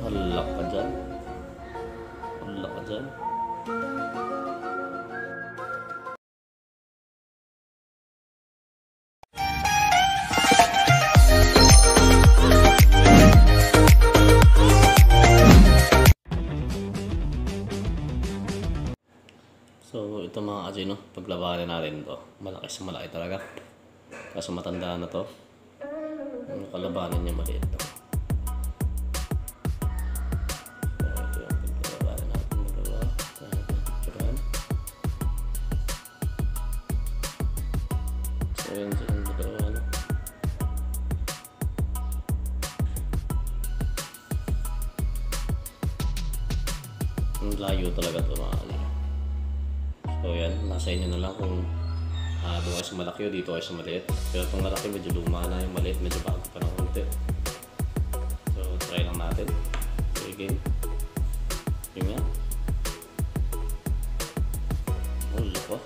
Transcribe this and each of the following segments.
Hala ka dyan. Hala ka dyan. So ito mga kasi no, paglabanan natin to. Malaki sa malaki talaga. Kaso matanda na to. Ang kalabanan niya maliit to. Ayan silang dalawa, no? Ang layo talaga ito mga ano. So yan, nasa inyo na lang kung doon kayo sa malaki o dito kayo sa maliit. Pero itong malaki medyo luma na, yung maliit medyo bago pa ng konti. So try lang natin. So again, yun nga. Oh, loko.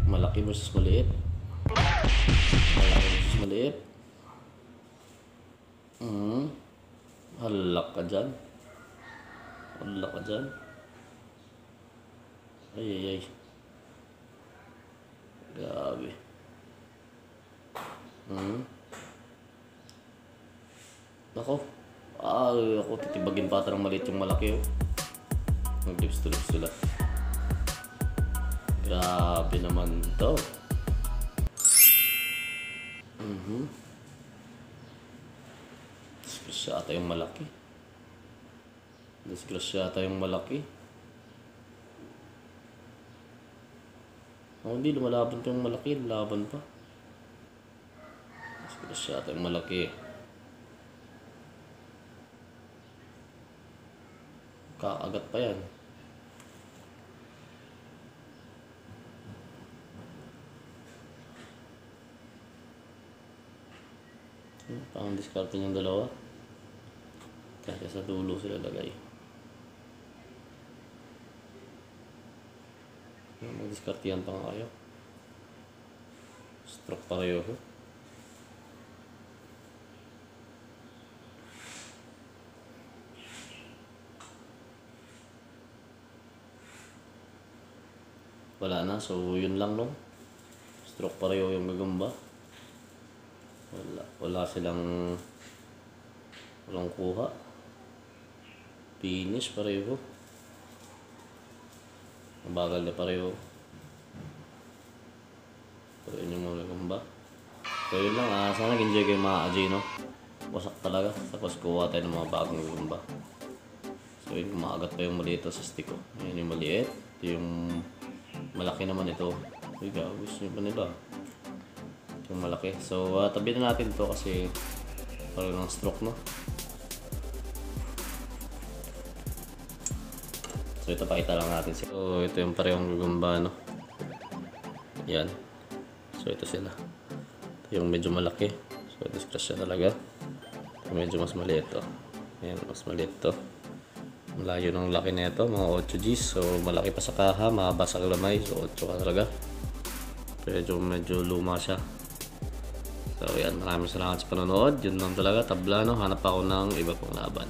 Malaki versus maliit. Malaki versus maliit. Halak ka dyan. Halak ka dyan. Ay. Grabe. Ako. Ako titibagin pa ng maliit yung malaki. Mag-lips to lips sila. Grabe naman to. Disgrasyata yung malaki. Disgrasyata yung malaki. Hindi, lumalaban pa yung malaki. Laban pa. Disgrasyata yung malaki. Kaagat pa yan. Pang diskarte niyang dalawa. Kaya sa dulo sila lagay. Mag-diskartehan pa nga kayo. Stroke pareho. Wala na, so yun lang no. Stroke pareho yung gagamba. Wala silang walang kuha. Finish pareho. Mabagal na pareho. Pero yun yung mga gagamba. So yun lang, sana nag-enjoy kayo mga AJ, no? Wasak talaga. Tapos kuha tayo ng mga bagong gagamba. So yun, kumakagat pa yung maliit sa stick ko. Yan yung maliit. Ito yung malaki naman ito. Uy, gusto nyo pa nila. Yung malaki. So tabi na natin ito kasi parang ng stroke, no? So ito pakita lang natin. So ito yung parehong gagamba, no? Yan. So ito sila. Ito yung medyo malaki. So disgrasya talaga. Ito medyo mas maliit to. Ayan, mas maliit to. Malayo ng laki na ito, mga 8 Gs. So malaki pa sa kaha, mahaba sa lamay. So 8 ka talaga. Medyo luma siya. So yan, maraming salamat sa panonood. Yun lang talaga, tabla, no? Hanap ako ng iba pang laban.